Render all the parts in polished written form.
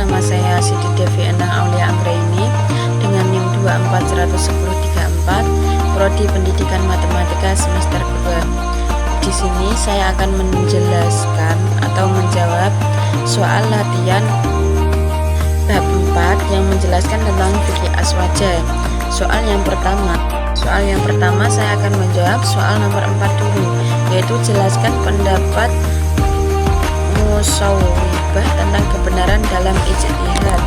nama saya Siti Devi Endang Aulia Anggraini dengan NIM 2411034, Prodi Pendidikan Matematika semester kedua. Di sini saya akan menjelaskan atau menjawab soal latihan bab 4 yang menjelaskan tentang fikih aswaja. Soal yang pertama saya akan menjawab soal nomor 4 dulu, yaitu jelaskan pendapat Musawwibah tentang kebenaran dalam ijtihad.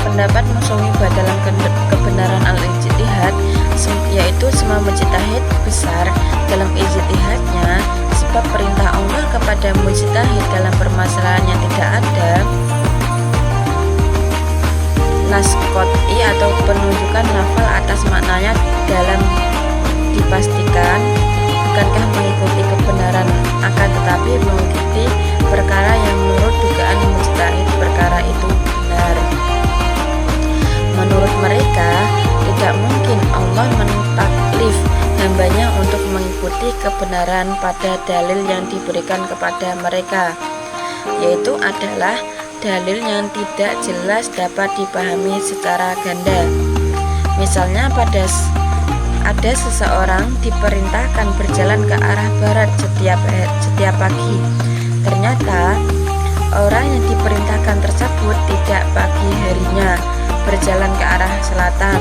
Pendapat Musawwibah dalam kebenaran al-ijtihad yaitu semua mujtahid besar dalam ijtihadnya, sebab perintah Allah kepada mujtahid dalam permasalahan yang tidak ada nas qot'i atau penunjukan lafal atas maknanya dalam dipastikan bukankah mengikuti kebenaran, akan tetapi mengikuti perkara yang menurut dugaan mujtahid perkara itu benar. Menurut mereka tidak mungkin Allah mentaklif hambanya untuk mengikuti kebenaran pada dalil yang diberikan kepada mereka, yaitu adalah dalil yang tidak jelas dapat dipahami secara ganda. Misalnya ada seseorang diperintahkan berjalan ke arah barat setiap pagi. Ternyata orang yang diperintahkan tersebut tidak pagi harinya berjalan ke arah selatan,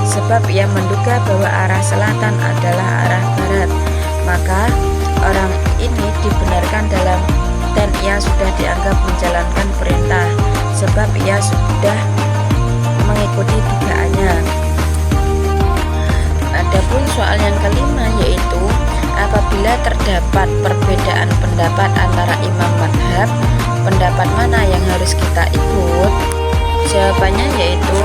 sebab ia menduga bahwa arah selatan adalah arah barat. Maka orang ini dibenarkan dan ia sudah dianggap menjalankan perintah, sebab ia sudah mengikuti dugaannya. Adapun soal yang kelima, yaitu apabila terdapat perbedaan pendapat antara imam madhab, pendapat mana yang harus kita ikut? Jawabannya yaitu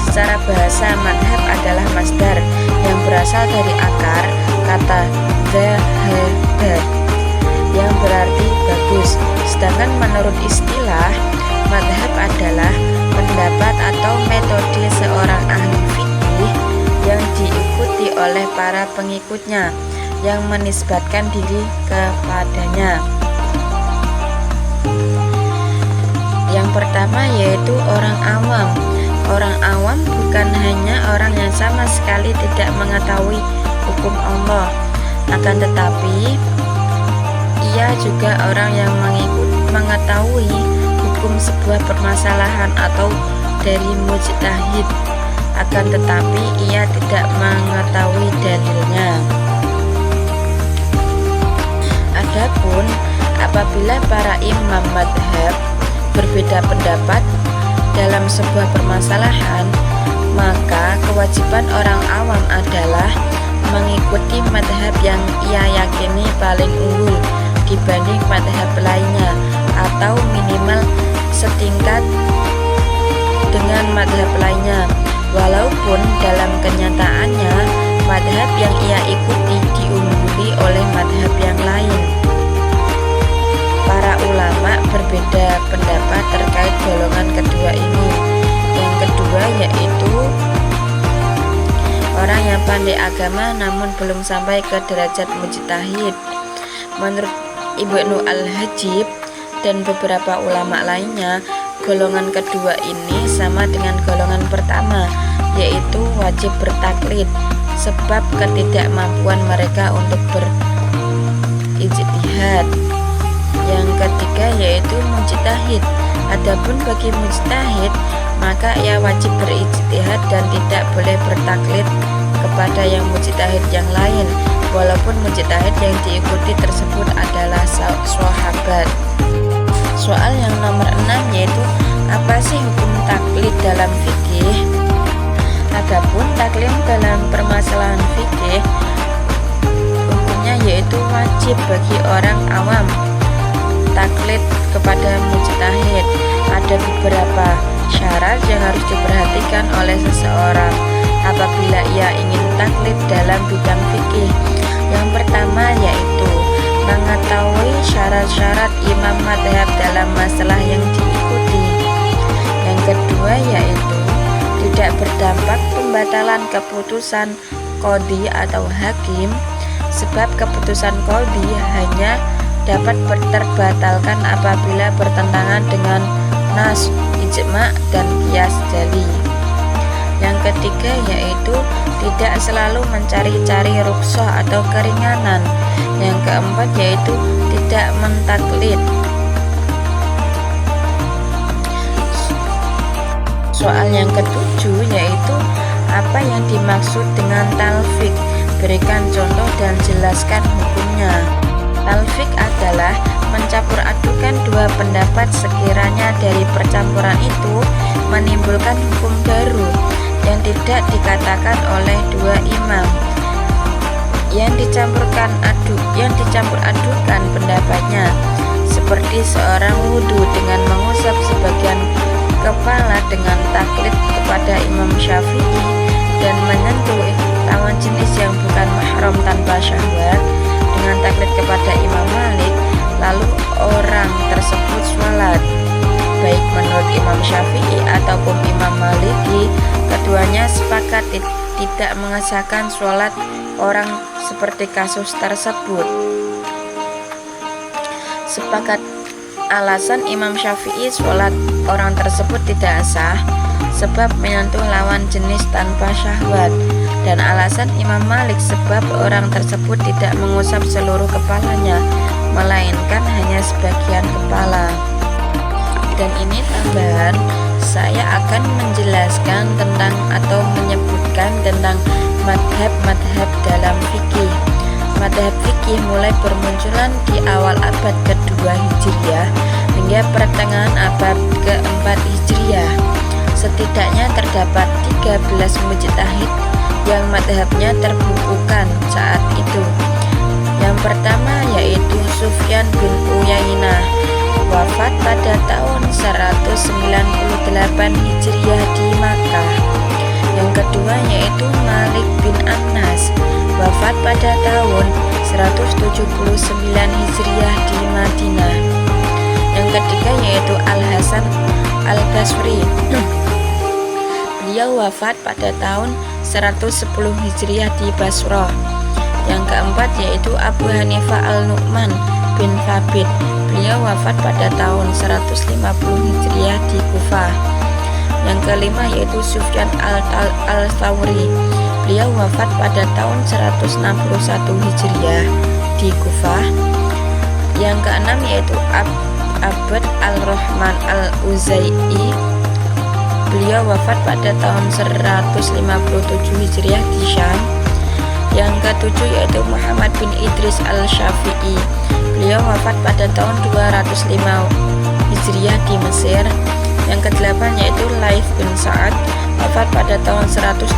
secara bahasa madhab adalah masdar yang berasal dari akar kata dhahaba yang berarti bagus. Sedangkan menurut istilah, madhab adalah pendapat atau metode seorang ahli fikih yang diikuti oleh para pengikutnya yang menisbatkan diri kepadanya. Yang pertama yaitu orang awam. Orang awam bukan hanya orang yang sama sekali tidak mengetahui hukum Allah, akan tetapi ia juga orang yang mengetahui hukum sebuah permasalahan atau dari mujtahid, akan tetapi ia tidak mengetahui dalilnya. Adapun apabila para imam madhab berbeda pendapat dalam sebuah permasalahan, maka kewajiban orang awam adalah mengikuti madhab yang ia yakini paling unggul dibanding madhab lainnya, atau minimal setingkat dengan madhab lainnya, walaupun dalam kenyataannya madhab yang ia ikuti diungguli oleh madhab yang lain. Para ulama berbeda pendapat terkait golongan kedua ini. Yang kedua yaitu orang yang pandai agama namun belum sampai ke derajat mujtahid. Menurut Ibnu Al-Hajib dan beberapa ulama lainnya, golongan kedua ini sama dengan golongan pertama, yaitu wajib bertaklid sebab ketidakmampuan mereka untuk berijtihad. Yang ketiga yaitu mujtahid. Adapun bagi mujtahid, maka ia wajib berijtihad dan tidak boleh bertaklid kepada yang mujtahid yang lain, walaupun mujtahid yang diikuti tersebut adalah sahabat. Soal yang nomor 6 yaitu apa sih hukum taklid dalam fikih? Adapun taklid dalam permasalahan fikih, hukumnya yaitu wajib bagi orang awam taklid kepada mujtahid. Ada beberapa syarat yang harus diperhatikan oleh seseorang apabila ia ingin taklid dalam bidang fikih. Yang pertama yaitu mengetahui syarat-syarat imam madhab dalam masalah yang diikuti. Yang kedua yaitu tidak berdampak pembatalan keputusan qadhi atau hakim, sebab keputusan qadhi hanya dapat terbatalkan apabila bertentangan dengan nas, ijma, dan qiyas jali. Yang ketiga yaitu tidak selalu mencari-cari rukhsah atau keringanan. Yang keempat yaitu tidak mentaklid. Soal yang ketujuh yaitu apa yang dimaksud dengan talfik? Berikan contoh dan jelaskan hukumnya. Talfik adalah mencampur adukan dua pendapat sekiranya dari percampuran itu menimbulkan hukum baru yang tidak dikatakan oleh dua imam. Yang dicampur adukan pendapatnya, seperti seorang wudhu dengan mengusap sebagian kepala dengan taklid kepada Imam Syafi'i dan menyentuh lawan jenis yang bukan mahram tanpa syahwat dengan taklid kepada Imam Malik, lalu orang tersebut sholat. Baik menurut Imam Syafi'i ataupun Imam Maliki, keduanya sepakat tidak mengesahkan sholat orang seperti kasus tersebut. Sepakat alasan Imam Syafi'i sholat orang tersebut tidak sah sebab menyentuh lawan jenis tanpa syahwat, dan alasan Imam Malik sebab orang tersebut tidak mengusap seluruh kepalanya melainkan hanya sebagian kepala. Dan ini tambahan, saya akan menjelaskan tentang atau menyebutkan tentang madhab-madhab dalam fikih. Madhab fikih mulai bermunculan di awal abad ke-2 Hijriah hingga pertengahan abad ke-4 Hijriah. Setidaknya terdapat 13 mujtahid yang madhabnya terbukukan saat itu. Yang pertama yaitu Sufyan bin Uyainah, wafat pada tahun 198 Hijriah di Makkah. Yang kedua yaitu Malik bin Anas, wafat pada tahun 179 Hijriah di Madinah. Yang ketiga yaitu Al-Hasan Al-Basri, beliau wafat pada tahun 110 Hijriah di Basrah. Yang keempat yaitu Abu Hanifah Al-Nu'man bin Thabit, beliau wafat pada tahun 150 Hijriah di Kufah. Yang kelima yaitu Sufyan Al-Thawri, beliau wafat pada tahun 161 Hijriah di Kufah. Yang keenam yaitu Abd Al-Rahman Al-Uzai'i, beliau wafat pada tahun 157 Hijriah di Syam. Yang ketujuh yaitu Muhammad bin Idris Al-Syafi'i, beliau wafat pada tahun 205 Hijriah di Mesir. Yang kedelapan yaitu Laith bin Sa'ad, wafat pada tahun 175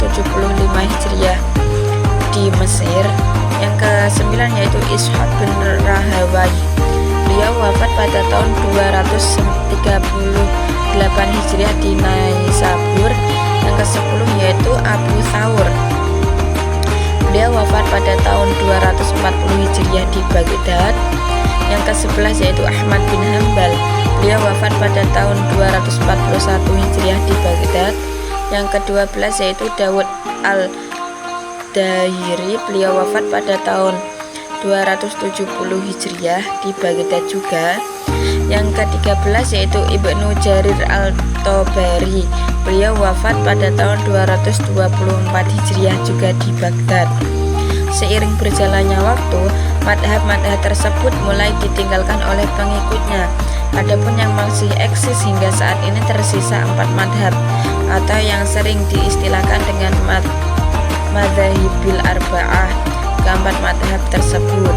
Hijriah di Mesir. Yang kesembilan yaitu Ishaq bin Rahawai, beliau wafat pada tahun 238 Hijriah di Naisabur. Yang ke-10 yaitu Abu Thawr, beliau wafat pada tahun 240 Hijriah di Baghdad. Yang ke-11 yaitu Ahmad bin Hanbal, beliau wafat pada tahun 241 Hijriah di Baghdad. Yang ke-12 yaitu Dawud Al-Dahiri, beliau wafat pada tahun 270 Hijriah di Baghdad juga. Yang ke-13 yaitu Ibnu Jarir Al-Tabari, beliau wafat pada tahun 224 Hijriah juga di Baghdad. Seiring berjalannya waktu, madhab-madhab tersebut mulai ditinggalkan oleh pengikutnya. Adapun yang masih eksis hingga saat ini tersisa 4 madhab atau yang sering diistilahkan dengan madzahibil arba'ah, keempat madhab tersebut.